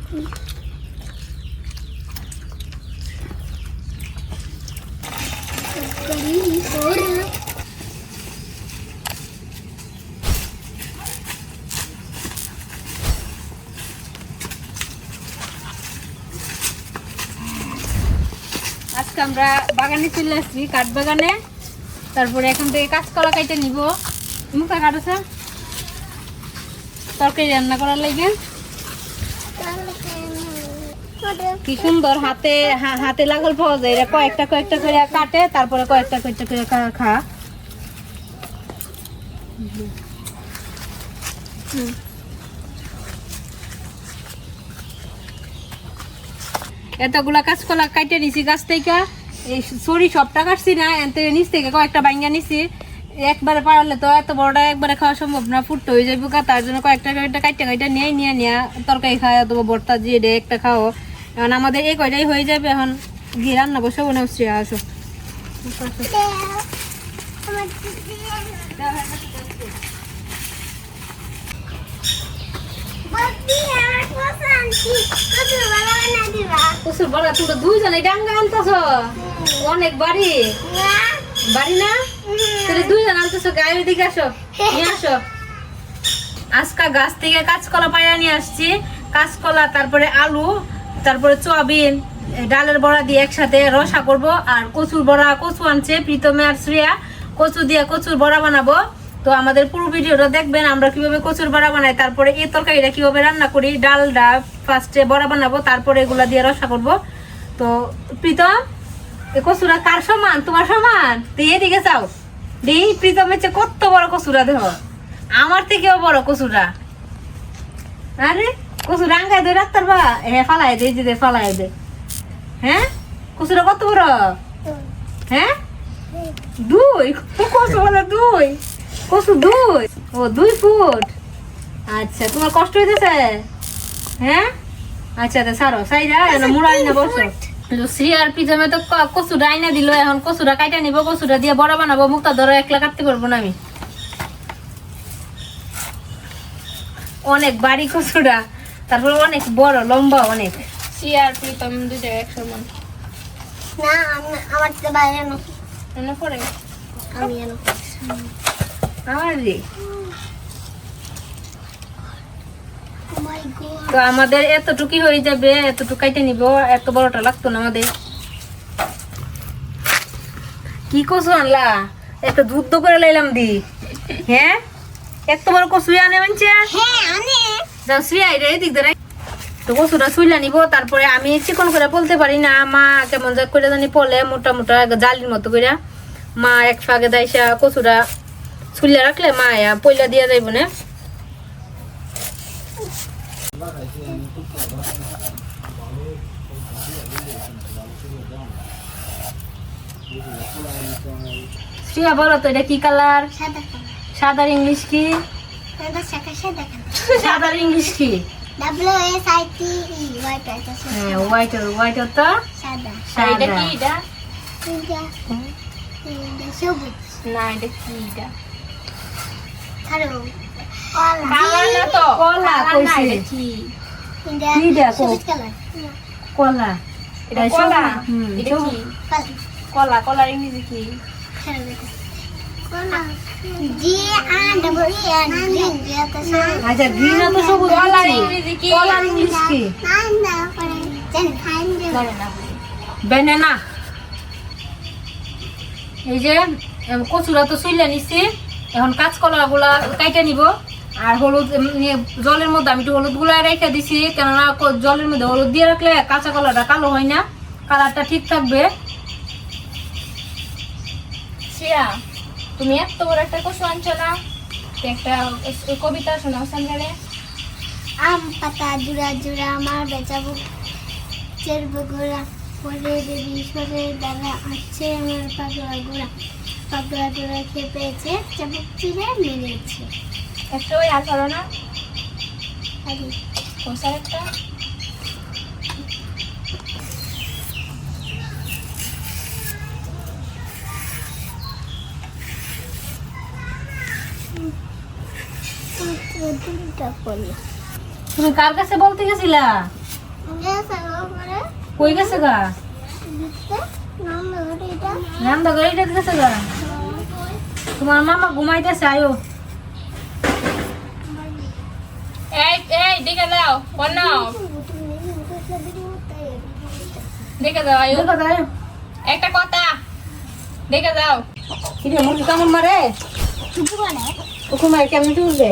আজকে আমরা বাগানে চলে আসছি, কাঠ বাগানে। তারপরে এখন থেকে কাঁচকলা কাইটে নিব। মুখা কাটছ তরকারি রান্না করার লাগে। কি সুন্দর হাতে হাতে লাগল পাওয়া যায়। এটা কয়েকটা কয়েকটা করে কাটে, তারপরে কয়েকটা কয়েকটা করে খা। এতগুলা কাঁচকলা কাটে নিছি গাছ থেকে। এই সরি সবটা কাটছি না, এতে নিচ থেকে কয়েকটা ভাঙ্গা নিছি। একবারে পারলে তো এত বড়টা একবারে খাওয়া সম্ভব না, ফুটতে হয়ে যাবে। তার জন্য কয়েকটা কয়েকটা কাইটা নিয়ে তরকারি খাওয়া দেবো, ভর্তা দিয়ে দে একটা খাও। এখন আমাদের এই কয়টাই হয়ে যাবে। এখন গিয়ে রান্না বসাবো না। আসো কচুর বড়া তোমরা দুইজনে ডাঙ্গা আনতেছ। অনেক বাড়ি বাড়ি না, তাহলে দুইজন আনতেছ। গায়ের দিকে আসো, নিয়ে আসো। আজকা গাছ থেকে কাঁচকলা পাইয়া নিয়ে আসছি। কাঁচকলা, তারপরে আলু, তারপরে সয়াবিন, ডালের বড়া দিয়ে একসাথে রসা করব। আর কচুর বড়া, কচু আনছে প্রীতমে আর শ্রেয়া। কচু দিয়ে কচুর বড়া বানাবো। তো আমাদের পুরো ভিডিওটা দেখবেন আমরা কিভাবে কচুর বড়া বানাই, তারপরে এই তরকারিটা কিভাবে রান্না করি। ডালটা ফার্স্টে বড়া বানাবো, তারপরে এগুলা দিয়ে রসা করব। তো প্রীতম, এই কচুরা কার সমান? তোমার সমান? তো এদিকে যাও দেই। প্রীতমের চেয়ে কত বড় কচুরা দেহ, আমার থেকেও বড় কচুরা। আরে কচু রাঙ্গাই দে রাখতার বা ফালাই দে, যে ফালাই দে। হ্যাঁ, কচুরা কত বড়? হ্যাঁ, দুই কচু বলে দুই কচু দুই। ও 2 ফুট। আচ্ছা, তোমার কষ্ট হইতেছে? হ্যাঁ, আচ্ছা সারো সাইরা মুড়াই না বসো। শ্রী আর পিজমে তো কচুরা আইনা দিল। এখন কচুরা কাইটা নিব, কচুরা দিয়ে বড়া বানাবো। মুখটা ধরো, একলা কাটতে পারবো না আমি। অনেক বাড়ি কচুরা, তারপর অনেক বড় লম্বা অনেক। শ্রী আর পিজম দুইটা একসমান না। আমার তো বাইরে না পরে আমি আমার রে। তো আমাদের এতটুকুই হয়ে যাবে, এতটুকু কাইটে নিব। এত বড়টা লাগতো না আমাদের। কি কচু আনলা? এত দুধ করে লাইলাম দি। হ্যাঁ, এত বড় কচু আনে মানছে। হ্যাঁ আনে। যাও শ্রিয়া এদিক ধরে। তো কচুটা চুইলা নিব। তারপরে আমি চিকন করে বলতে পারি না, মা কেমন যা করে জানি পলে মোটা মোটা জালির মতো করে। মা এক ফাঁকে দাইসা কচুরা চুইলা রাখলে মা পয়লা দিয়া যাইব না। শ্রিয়া বলো তো এটা কি কালার? সাদা। সাদার ইংলিশ কি? সাদার ইংলিশ কি? WSITE white. হ্যাঁ, হোয়াইট। হোয়াইট তো সাদা। এটা কি? এটা সবুজ না, এটা কি? এটা কালো। কালার না তো, কলা কইছে। এটা কি? কি দেখো, কলা। এটা কলা। এটা কি? কলা। কলার ইংলিশ কি? আচ্ছা, গ্রিন তো সবুজ। কলার ইংলিশ কি? কলার ইংলিশ কি? ব্যানানা। এই যে কচুরা তো চুইলা নিছি। এখন কাঁচকলা গুলা কাইটা নিব। আর হলুদ জলের মধ্যে আমি একটু হলুদ গুলা রেখে দিছি, কেননা জলের মধ্যে হলুদ দিয়ে রাখলে কাঁচা কলাটা কালো হয় না, কালারটা ঠিক থাকবে। শ্রেয়া, তুমি এত বড় একটা কচু আনছো না? একটা কবিতা শোনাও সামনে। আম পাতা জুড়া জুড়া আমার বেচাবো চেরবো ঘোড়া, পরে দেবী সরে দাদা আছে আমার পাগলা ঘোড়া। পাগলা ঘোড়া খেয়ে পেয়েছে, চাবুক চিড়ে মেরেছে। একটা ওই আর করো না আগে কোসার একটা। তুমি কার কাছে বলতে গেছিলা? কই গেছে গা? রান্না করে এটা গেছে গা। তোমার মামা ঘুমাইতেছে, আয়ো। এই এই দেখে দাও বনাও দেখে দাও আয়ু দেখো তো, আয়ো। একটা কথা দেখে দাও কিরে মুরগি কেমন মারে? ও ঘুমায় কেমন তুলবে?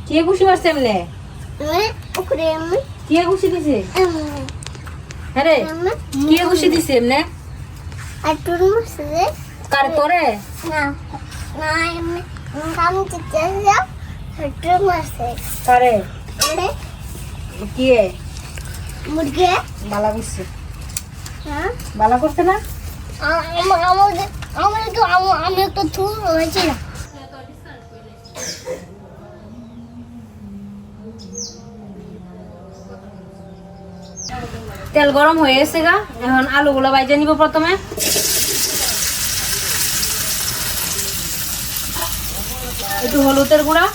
কে ঘুষি মারছে এমনে? কে ঘুষি দিছে? হ্যাঁ রে, কে ঘুষি দিছে এমনে? কার তোরে? কারে? কে? মুরগি বালা করছে, বালা করছে না? আমি একটা থুল হয়েছি না। তেল গরম হয়ে গেছে গা, এখন আলুগুলো বাইজে নিব প্রথমে। একটু হলুদের গুঁড়া,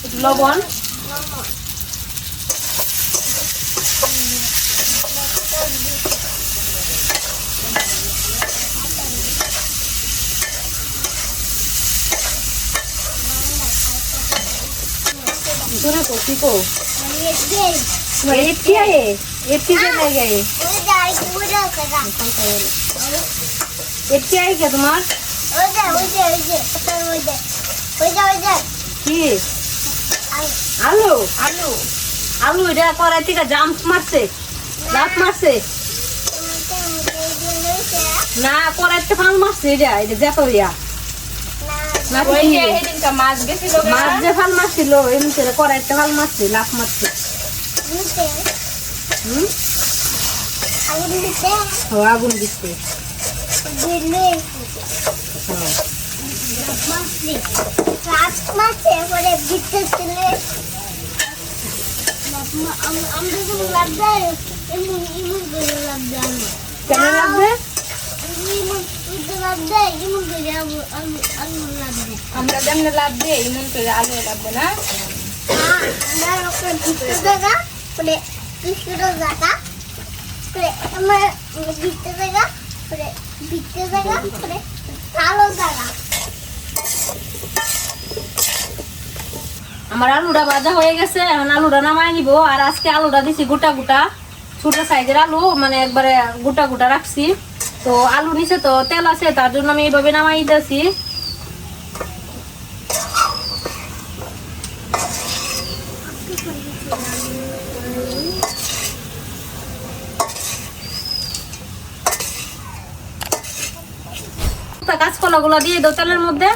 একটু লবণ, জোরে কো, কি কো? এটি আয়ে, এটি যে নাই গায়ে। এটি আয়ে কে তোমার? কি? আলু? আলু আলু এটা কড়াই থেকে জাম্প মারছে, লাফ মারছে না, কড়াইতে ফাল মারছে। এটা এটা জাতরিয়া ওই যে সেদিনটা মাছ বেশি লোক মাছ যে ফাল মারছিল এমনি কড়াইতে ফাল মারছে, লাফ মারছে। হুম, ও আগুন দিচ্ছে। কেন লাগবে? আমরা যেমন লাভ দিই এমন করে আলু লাগবে না আমার আলুটা ভাজা হয়ে গেছে, এখন আলুটা নামাই নিব। আর আজকে আলুটা দিছি গোটা গোটা, ছোট সাইজের আলু, মানে একবারে গোটা গোটা রাখছি। তো আলু নিচে তো তেল আছে, তার জন্য আমি এইভাবে নামাই দিতেছি। কাঁচকলা গুলা দিয়ে দাও তেলের মধ্যে।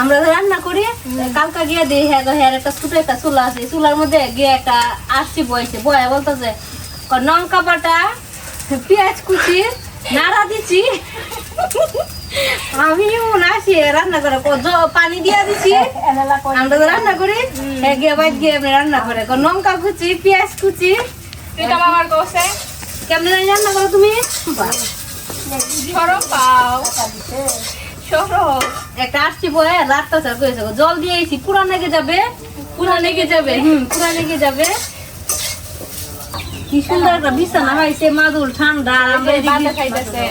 আমরা রান্না করি কালকা গিয়ে দিই, হ্যাঁ একটা ছোট একটা চুলা আছে, চুলার মধ্যে গিয়ে একটা আরসি বয়েছে, বয়া বলতেছে লঙ্কা বাটা, পেঁয়াজ কুচি, নাড়া দিচ্ছি। আমি আসি রান্না করে পানি দিয়া দিচ্ছি, আমরা তো রান্না করি, গিয়ে বাইর গিয়ে রান্না করে লঙ্কা কুচি, পেঁয়াজ কুচি। এটা আমার কোসে কেমনে রান্না করো তুমি? সরো পাও সরো একটা আসছি বয়ে রাতটা স্যার করেছে, জল দিয়েছি, পুরা লেগে যাবে, পুরা লেগে যাবে, পুরা লেগে যাবে। কি সুন্দর একটা বিছানা হয়েছে, মাদুর ঠান্ডা, আর আমরা বাতা খাইতেছে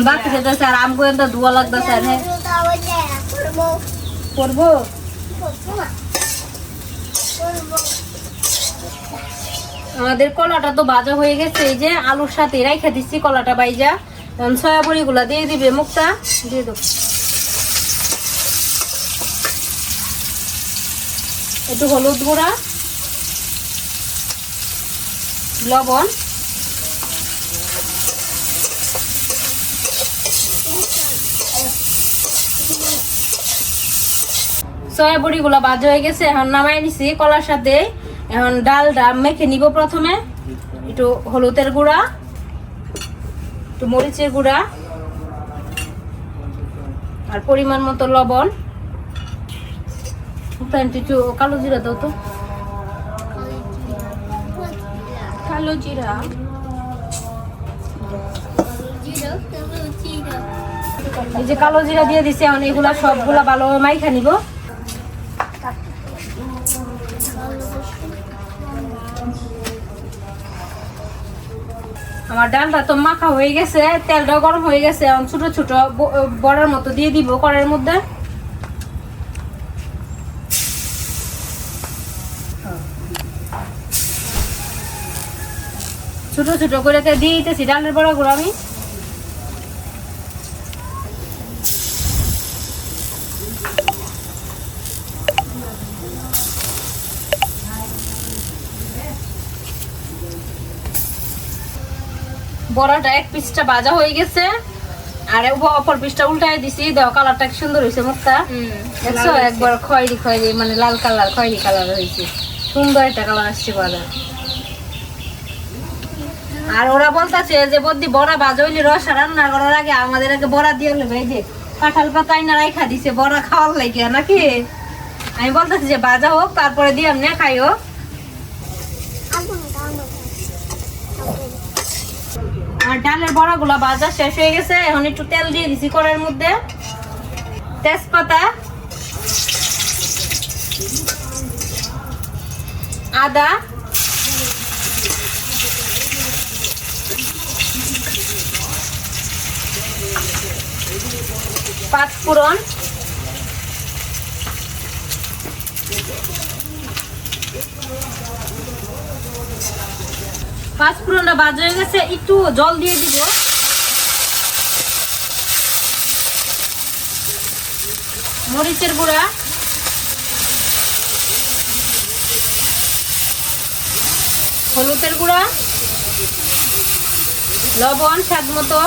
বাতি খেতেছে, আর আমগো এত ধোয়া লাগতেছে। আর হ্যাঁ করবো। আমাদের কলাটা তো ভাজা হয়ে গেছে, এই যে আলুর সাথে রাইখা দিচ্ছি কলাটা বাইজা। এখন সয়া বড়ি গুলা দিয়ে দিবে, মুখটা দিয়ে দেবো। একটু হলুদ গুঁড়া, লবণ, সয়া বড়ি গুলা ভাজা হয়ে গেছে, এখন নামাই নিছি কলার সাথে। এখন ডালটা মেখে নিব। প্রথমে একটু হলুদের গুঁড়া, একটু মরিচের গুঁড়া আর পরিমাণ মতো লবণ। একটু কালো জিরা দাও তো। কালো জিরা, এই যে কালো জিরা দিয়ে দিছি, এখন এগুলা সবগুলা ভালোভাবে মাইখা নিব। আমার ডালটা তো মাখা হয়ে গেছে, তেলটাও গরম হয়ে গেছে। এখন ছোট ছোট বড়ার মতো দিয়ে দিব কড়াইয়ের মধ্যে। ছোট ছোট করে দিয়ে দিতেছি ডালের বড়াগুলো আমি। বড়াটা এক পিসটা ভাজা হয়ে গেছে, আর অপর পিসটা উল্টাই দিছি। দেখো কালারটা কি সুন্দর হয়েছে, মুখটা দেখছো একবার খয়েরি খয়েরি মানে লাল কালার খয়েরি কালার হয়েছে, সুন্দর একটা কালার আসছে বড়া। আর ওরা বলতেছে যে বদ্দি বড়া ভাজা হইলে রসা রান্না করার আগে আমাদের আগে বড়া দিয়ে নেবে। এই যে কাঁঠাল পাতা আইনা রাইখা দিছে বড়া খাওয়ার লাগে নাকি। আমি বলতেছি যে ভাজা হোক তারপরে দিয়ে এমনি খাইও। আর ডালের বড়াগুলা ভাজা শেষ হয়ে গেছে, এখন একটু তেল দিয়ে দিছি কড়াইয়ের মধ্যে। তেজপাতা, আদা, পাঁচফোড়ন, পাঁচফোড়নটা ভাজা হয়ে গেছে, একটু জল দিয়ে দিব। মরিচের গুঁড়া, হলুদের গুঁড়া, লবণ স্বাদ মতো।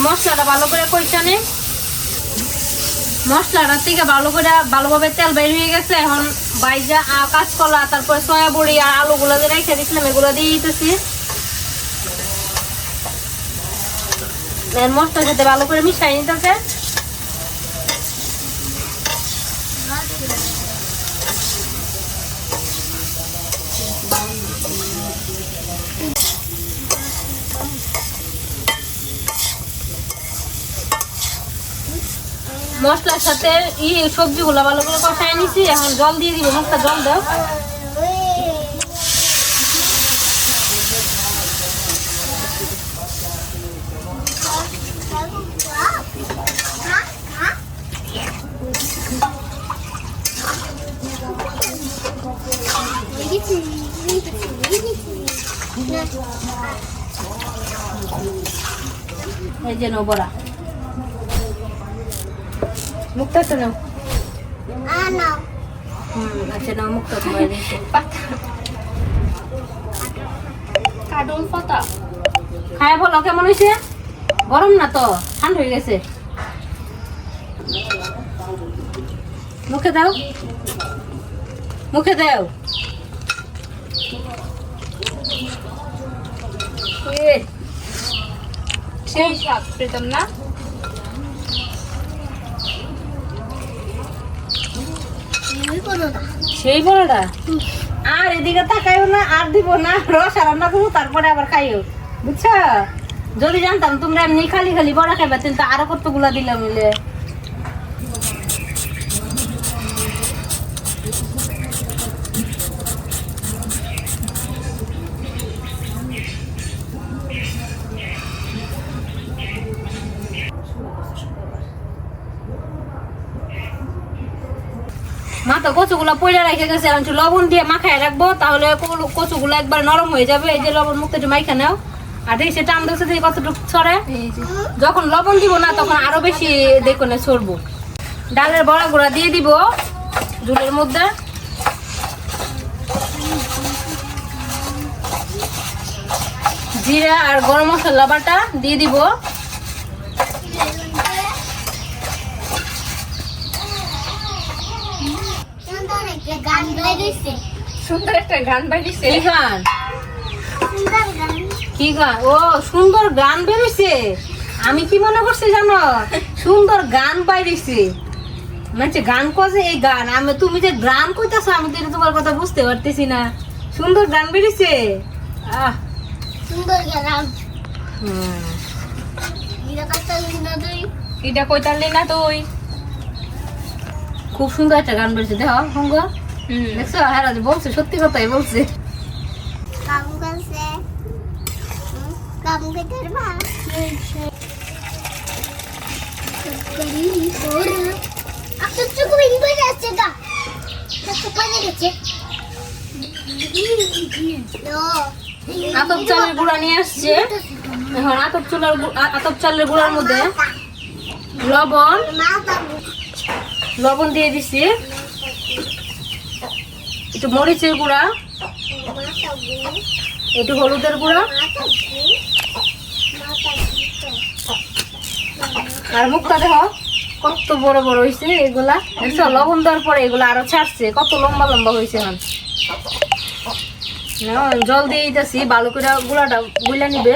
মশলাটা ভালো করে কইছানে, মশলাটা থেকে ভালোভাবে তেল বের হয়ে গেছে। এখন বাইজা কাঁচকলা, তারপরে সয়া বড়ি আর আলুগুলো যে রেখে দিয়েছিলাম এগুলো দিয়ে দিতেছি। মশলার সাথে ভালো করে মিশাই নিতেছে। মশলার সাথে সবজিগুলো ভালো করে কষাই নিছি, এখন জল দিয়ে দিব। মুখটা জল দাও। এই যে নো বড়া, মুখটা তো নাও। আচ্ছা নাও মুখটা তোমার। কাডল পাতা খায় বলো কেমন হয়েছে? গরম না তো, ঠান্ডা হয়ে গেছে। মুখে দাও, মুখে দাও। সেই স্বাদ পেতাম না। সেই বড়টা আর এদিকে তাকাইও না, আর দিব না, রস রান্না করবো তারপরে আবার খাইও, বুঝছো? যদি জানতাম তোমরা এমনি খালি খালি বড়া খাইবা তাহলে তো আরো কতগুলা দিলাম মিলে। মাথা কচুগুলা পয়লা রেখে গেছে, এখন একটু লবণ দিয়ে মাখায় রাখবো, তাহলে কচুগুলা একবার নরম হয়ে যাবে। এই যে লবণ মুখটা একটু মাইখা নাও, আর দেখি সেটা আমাদের সাথে কতটুকু ছড়ে। যখন লবণ দিব না তখন আরো বেশি দেখো না ছড়বো। ডালের বড়া গুঁড়া দিয়ে দিব ঝুলের মধ্যে। জিরা আর গরম মশলা বাটা দিয়ে দিব। গান বাইরেছে, সুন্দর একটা গান বাইরেছে। এই গান সুন্দর গান। কি গান? ও সুন্দর গান বেরিয়েছে। আমি কি মনে করছি জানো, সুন্দর গান বাইরেছে, মানে গান কছে এই গান। আমি তুমি যে গান কইতাছো আমি তো তোমার কথা বুঝতে পারতেছি না। সুন্দর গান বেরিয়েছে। আহ সুন্দর গেলাম হুম। এটা কথা না তুই এটা কইতালি না তুই। খুব সুন্দর একটা গান বেরিয়েছে, দেখো সঙ্গ দেখছো। হ্যাঁ বলছে, সত্যি কথাই বলছে। কাম করছে কাম করতে ভালো করি তোর আপনি চুপ করে বসে আছে গা তো পানি গেছে আতপ চালের গুঁড়া নিয়ে আসছে। এখন আতপ চালের গুঁড়ার মধ্যে লবণ দিয়ে দিছি, একটু মরিচের গুঁড়া, একটু হলুদের গুঁড়া, আর মুখটা দেখো কত বড় বড় হয়েছে এগুলা। দেখছো লবণ দেওয়ার পরে এগুলা আরো ছাড়ছে, কত লম্বা লম্বা হয়েছে। এখন জল দিয়ে দিতেছি, ভালো করে গুঁড়াটা গুলা নিবে।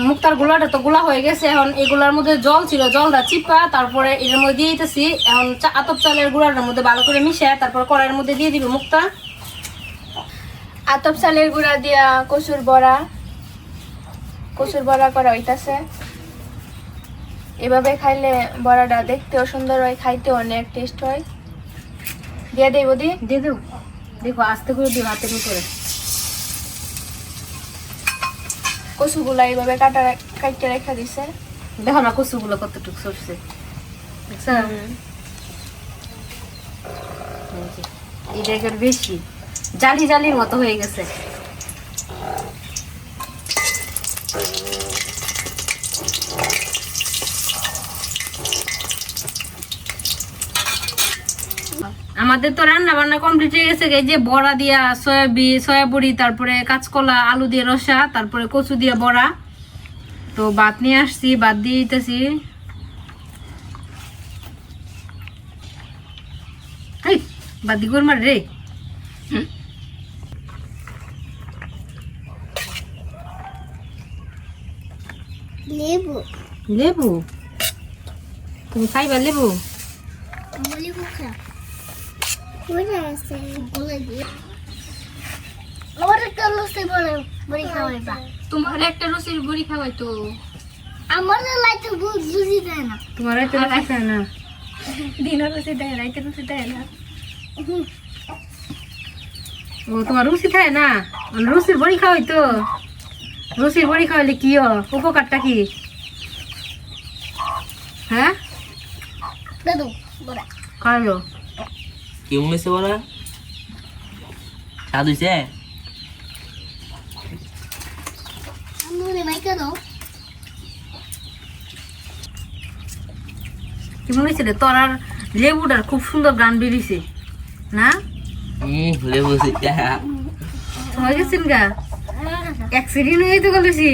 মুক্তার গুলাটা তো গুলা হয়ে গেছে। এখন এগুলার মধ্যে জল ছিল, জলটা চিপা তারপরে এর মধ্যে দিয়ে দিতেছি। এখন আতপ চালের গুঁড়াটার মধ্যে ভালো করে মিশে তারপর কড়াইয়ের মধ্যে দিয়ে দিবে মুক্তা। আতপ চালের গুঁড়া দিয়া কচুর বড়া করা হইতাছে। এভাবে খাইলে বড়াটা দেখতেও সুন্দর হয়, খাইতেও অনেক টেস্ট হয়। দিয়ে দেব দি দিয়ে দেবো, দেখো আস্তে করে দিও, হাতে করে। কচুগুলা এইভাবে কাটতে রেখে দিছে। দেখো না কচুগুলো কতটুকু সরছে, দেখছো? এই জায়গার বেশি জালি জালির মতো হয়ে গেছে। আমাদের তো রান্না বান্না কমপ্লিট হয়ে গেছে। এই যে বড়া দিয়া সয়াবড়ি, তারপরে কাঁচকলা, আলু দিয়ে রসা, তারপরে কচু দিয়া বড়া। তো ভাত নিয়ে আসছি, ভাত দিয়ে দিতেছি। বাদ দি গোরমার রে। লেবু লেবু তুমি খাইবা লেবু? লেবু খা ওরা আছে বলে দিয়ে ওরা কলসে বলে বড়ি খাওয়াইবা। তোমার একটা রসির বড়ি খাওয়াই তো। আমার লাইতে বুঝি দেয় না। তোমার এত আছে না, দিনের রসি দেয়, রাইতের রসি দেয় না। ও তোমার রুচি থাকে না, রুচির বড়ি খাওয়াই তো। রুচির বড়ি খাওয়াইলে কি উপকারটা কি? হ্যাঁ দাদু বড়া খাইলো কেমন হয়েছে বলা? স্বাদ হয়েছে? আমি মাইকা দাও কেমন হয়েছিল? তোর আর লেবুটার খুব সুন্দর গান বেরিয়েছে না? লেবু সিটা হয়ে গেছেন গা, অ্যাক্সিডেন্ট হয়ে তো গেছি।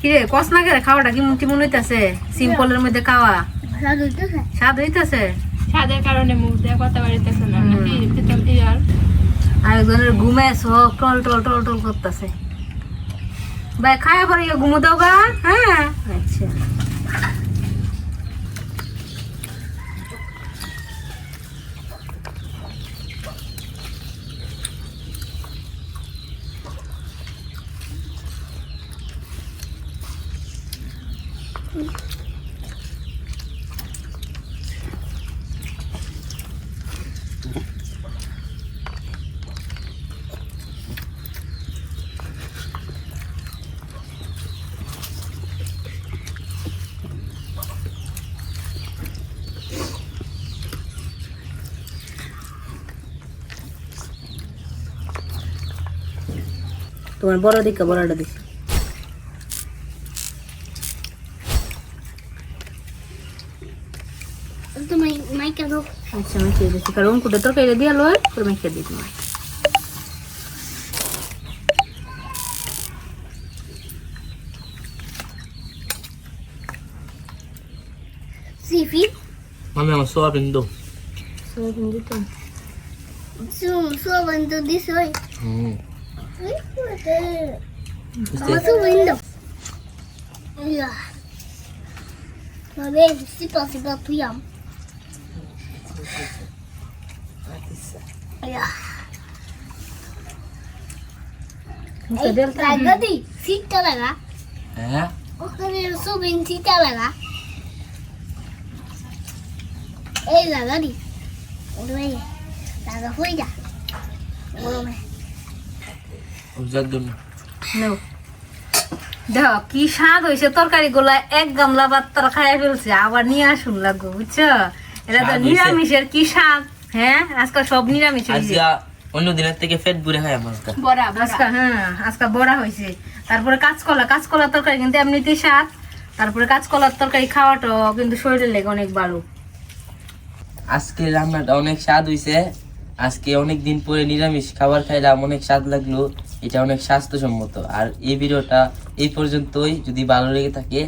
কিরে কস না করে খাওয়াটা কি কেমন হইতাছে? সিম্পলের মধ্যে খাওয়া দাদু দিতেছে স্বাদ হইতাছে। স্বাদের কারণে মুখ দিয়ে কথা বাড়িতেছে না, নাকি ভিতর দিয়ে আর আরেকজনের ঘুমে সব টল টল টল টল করতেছে। ভাই খায় পরে ঘুমো দাও গা। হ্যাঁ আচ্ছা তোমার বড় দিকে বড়টা দিছি। তুমি মাইকা দাও আচ্ছা মেখে দিচ্ছি, কারণ কুটে তরকারি দিয়ে লয় করে মেখে দিই তোমার। সিফি আমি আমার সোয়াবিন দো সয়াবিন দিতাম Soban tu di soy. হুম Mama soban daw. Ya. Mami, sipa tu yam. Ya. মুখে দেল তা Lagi sita laga. হ্যাঁ Oke, soban sita laga. Laga di. Udah ya. Laga hoy ya. Boleh. ওজার জন্য নাও দেখো কি স্বাদ হয়েছে তরকারি গুলা এক গামলা ভাত তারা খাইয়া ফেলছে আবার নিয়ে আসুন লাগবো বুঝছো এটা তো স্বাদ হইছে। নিরামিষের কি স্বাদ হ্যাঁ আজকাল সব নিরামিষ হয়েছে আজকে অন্য দিনের থেকে পেট ভরে খাই আমারটা বড়া আজকাল হ্যাঁ আজকাল বড়া হয়েছে তারপরে কাঁচকলা তরকারি কিন্তু এমনিতেই স্বাদ তারপরে কাঁচকলার তরকারি খাওয়াটাও কিন্তু শরীরের লেগে অনেক ভালো আজকে রান্নাটা অনেক স্বাদ হইছে আজকে অনেক দিন পরে নিরামিষ খাবার খাইলাম অনেক স্বাদ লাগলো এটা অনেক স্বাস্থ্যসম্মত আর এই ভিডিওটা এই পর্যন্তই যদি ভালো লেগে থাকে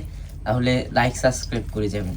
তাহলে লাইক সাবস্ক্রাইব করে যাবেন